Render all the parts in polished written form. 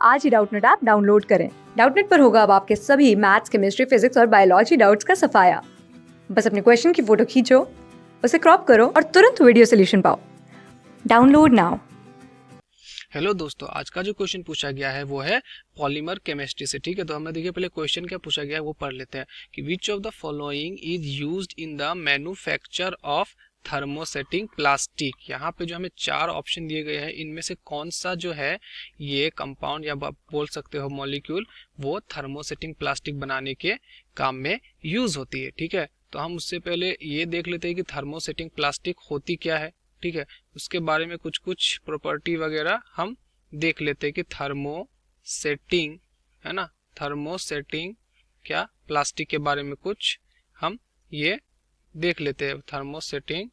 आज ही Doubtnut app download करें। Doubtnut पर होगा अब आपके सभी मैथ्स, केमिस्ट्री, फिजिक्स और बायोलॉजी डाउट्स का सफाया। बस अपने क्वेश्चन की फोटो खींचो, उसे क्रॉप करो और तुरंत वीडियो सोल्यूशन पाओ। Download now. हेलो दोस्तों, आज का जो क्वेश्चन पूछा गया है वो है पॉलीमर केमिस्ट्री से। ठीक है, तो हमने देखिए पहले क्वेश्चन क्या पूछा गया है वो पढ़ लेते हैं कि which of the following is used in the manufacture of thermosetting plastic. यहाँ पे जो हमें चार ऑप्शन दिए गए हैं, इनमें से कौन सा जो है ये कंपाउंड या आप बोल सकते हो मॉलिक्यूल वो थर्मोसेटिंग प्लास्टिक बनाने के काम में यूज होती है। ठीक है, तो हम उससे पहले ये देख लेते हैं कि थर्मोसेटिंग प्लास्टिक होती क्या है। ठीक है, उसके बारे में कुछ कुछ प्रॉपर्टी वगैरह हम देख लेते हैं कि थर्मोसेटिंग है ना, थर्मोसेटिंग क्या प्लास्टिक के बारे में कुछ हम ये देख लेते हैं। थर्मोसेटिंग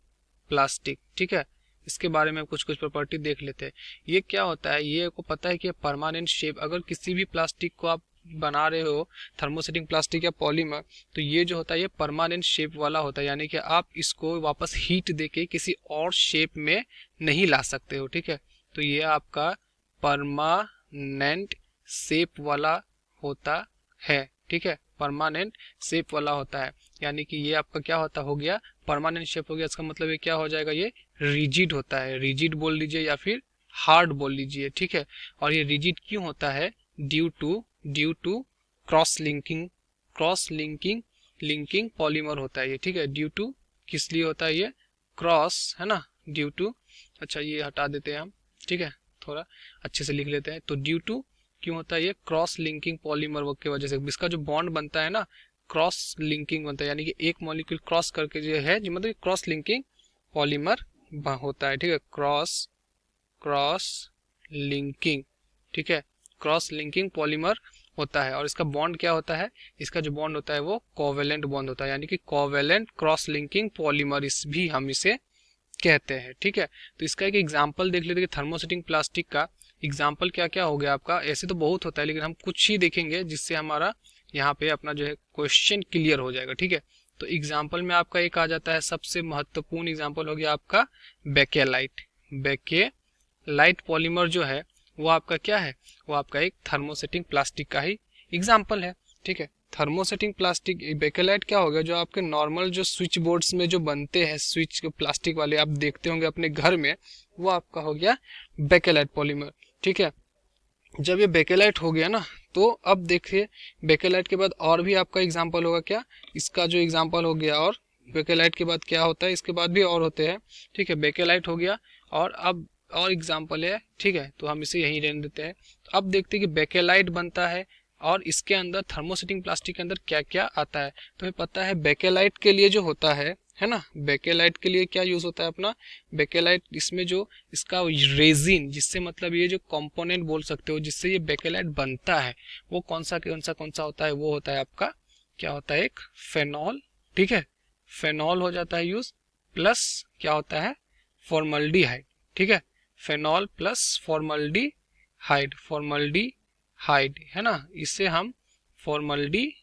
प्लास्टिक, ठीक है, इसके बारे में कुछ कुछ प्रॉपर्टी देख लेते हैं। ये क्या होता है, ये को पता है कि परमानेंट शेप, अगर किसी भी प्लास्टिक को आप बना रहे हो थर्मोसेटिंग प्लास्टिक या पॉलीमर, तो ये जो होता है ये परमानेंट शेप वाला होता है, यानी कि आप इसको वापस हीट देके किसी और शेप में नहीं ला सकते हो। ठीक है, तो ये आपका परमानेंट शेप वाला होता है। ठीक है, परमानेंट शेप वाला होता है, यानी कि ये आपका क्या होता हो गया, परमानेंट शेप हो गया। इसका मतलब ये क्या हो जाएगा, ये रिजिड होता है। रिजिड बोल लीजिए या फिर हार्ड बोल लीजिए। ठीक है, और ये रिजिड क्यों होता है, due to cross linking linking polymer होता है ये। ठीक है, ड्यू टू किस लिए होता है ये, क्रॉस है ना, ड्यू टू। अच्छा, ये हटा देते हैं हम। ठीक है, थोड़ा अच्छे से लिख लेते हैं। तो ड्यू टू क्यों होता है ये, क्रॉस लिंकिंग पॉलीमर की वजह से। इसका जो बॉन्ड बनता है ना, क्रॉस लिंकिंग बनता है, यानी कि एक मॉलिक्यूल क्रॉस करके जो है, जो मतलब क्रॉस लिंकिंग पॉलीमर होता है। ठीक है, क्रॉस लिंकिंग, ठीक है, क्रॉस लिंकिंग पॉलीमर होता है। और इसका बॉन्ड क्या होता है, इसका जो बॉन्ड होता है वो कोवेलेंट बॉन्ड होता है, यानी कि कोवेलेंट क्रॉस लिंकिंग पॉलीमर इस भी हम इसे कहते हैं। ठीक है, तो इसका एक एग्जांपल देख लेते हैं कि थर्मोसेटिंग प्लास्टिक का एग्जांपल क्या क्या हो गया आपका। ऐसे तो बहुत होता है, लेकिन हम कुछ ही देखेंगे जिससे हमारा यहाँ पे अपना जो है क्वेश्चन क्लियर हो जाएगा। ठीक है, तो एग्जांपल में आपका एक आ जाता है, सबसे महत्वपूर्ण एग्जांपल हो गया आपका बेकेलाइट। बेकेलाइट पॉलीमर जो है वो आपका क्या है, वो आपका एक थर्मोसेटिंग प्लास्टिक का ही एग्जाम्पल है। ठीक है, थर्मोसेटिंग प्लास्टिक बेकेलाइट क्या हो गया, जो आपके नॉर्मल जो स्विच बोर्ड्स में जो बनते हैं स्विच के प्लास्टिक वाले आप देखते होंगे अपने घर में, वो आपका हो गया बेकेलाइट पॉलीमर। ठीक है, जब ये बेकेलाइट हो गया ना, तो अब देखिए बेकेलाइट के बाद और भी आपका एग्जाम्पल होगा क्या, इसका जो एग्जाम्पल हो गया, और बेकेलाइट के बाद क्या होता है, इसके बाद भी और होते हैं। ठीक है, बेकेलाइट हो गया और अब और एग्जाम्पल है। ठीक है, तो हम इसे यहीं रहने देते हैं। तो अब देखते हैं कि बेकेलाइट बनता है और इसके अंदर थर्मोसेटिंग प्लास्टिक के अंदर क्या क्या आता है। तो हमें पता है बेकेलाइट के लिए जो होता है ना, बेकेलाइट के लिए क्या यूज होता है अपना, बेकेलाइट इसमें जो इसका रेजिन, जिससे मतलब ये जो कंपोनेंट बोल सकते हो जिससे ये बेकेलाइट बनता है, वो कौन सा होता है, वो होता है आपका क्या होता है, एक फेनॉल। ठीक है, फेनॉल हो जाता है यूज, प्लस क्या होता है, फॉर्मल्डिहाइड। ठीक है, फेनॉल प्लस फॉर्मल्डिहाइड है ना, इससे हम फॉर्मल्डिहाइड,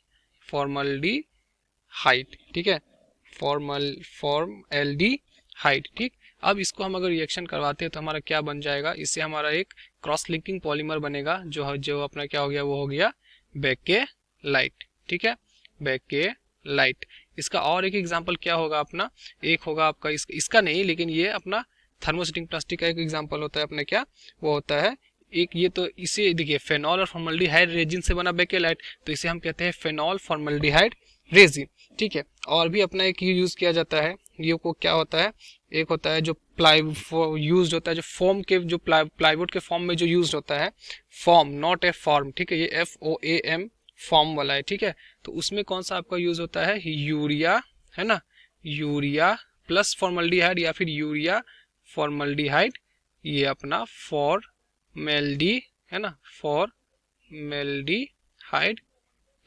ठीक है, फॉर्मल्डिहाइड। ठीक, अब इसको हम अगर रिएक्शन करवाते हैं तो हमारा क्या बन जाएगा, इससे हमारा एक क्रॉस लिंकिंग पॉलीमर बनेगा, जो अपना क्या हो गया, वो हो गया बेकेलाइट। ठीक है, बेकेलाइट। इसका और एक एग्जांपल क्या होगा अपना, एक होगा आपका इसका नहीं, लेकिन ये अपना थर्मोसेटिंग प्लास्टिक का एक एग्जांपल होता है अपने क्या, वो होता है एक, ये तो इसे देखिए फेनॉल और फॉर्मल्डिहाइड रेजिन से बना बेकेलाइट, तो इसे हम कहते हैं फेनॉल फॉर्मल्डिहाइड रेजिन। ठीक है, और भी अपना एक यूज किया जाता है, ये को क्या होता है, एक होता है जो यूज होता है, जो फॉर्म के जो प्लाईवुड के फॉर्म में जो यूज होता है, फॉर्म नॉट ए फॉर्म। ठीक है, ये FOAM फॉर्म वाला है। ठीक है, तो उसमें कौन सा आपका यूज होता है, यूरिया है ना, यूरिया प्लस फॉर्मल्डिहाइड या फिर यूरिया फॉर्मल्डिहाइड, ये अपना फॉर्मेल्डी है ना, फॉर्मेल्डिहाइड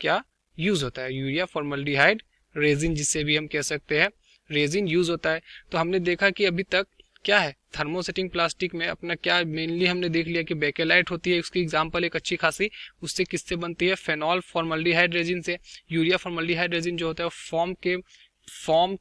क्या यूज होता है, यूरिया फॉर्मल्डिहाइड रेजिन, जिससे भी हम कह सकते हैं रेजिन यूज होता है। तो हमने देखा कि अभी तक क्या है, थर्मोसेटिंग प्लास्टिक में अपना क्या मेनली हमने देख लिया कि बेकेलाइट होती है, उसकी एग्जांपल एक अच्छी खासी, उससे किससे बनती है, फेनॉल फॉर्मल्डिहाइड रेजिन से। यूरिया फॉर्मल्डिहाइड रेजिन जो होता है फॉर्म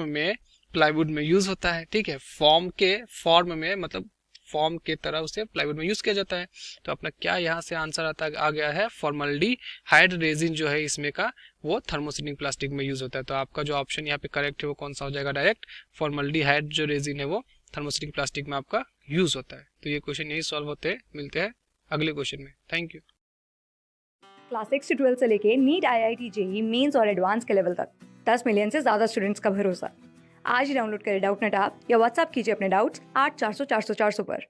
में प्लाईवुड में यूज होता है। ठीक है, फॉर्म में मतलब फॉर्म के तरह उसे प्लाईवुड में यूज किया जाता है। तो अपना क्या यहाँ से आंसर आ गया है, फॉर्मल्डिहाइड रेजिन जो है इसमें का वो थर्मोसेटिंग प्लास्टिक में यूज होता है। तो आपका जो ऑप्शन यहाँ पे करेक्ट है वो कौन सा हो जाएगा, डायरेक्ट फॉर्मल्डिहाइड जो रेजिन है वो थर्मोसेटिंग प्लास्टिक में आपका यूज होता है। तो ये क्वेश्चन यही सॉल्व होते हैं। मिलते हैं अगले क्वेश्चन में। Thank you. क्लास 6 से 12 से लेके नीट, IIT, जेई मेंस और एडवांस के लेवल तक 10 मिलियन से ज़्यादा स्टूडेंट्स का भरोसा। आज ही डाउनलोड करें डाउटनेट ऐप या व्हाट्सएप कीजिए अपने डाउट्स 8400 400 400 पर।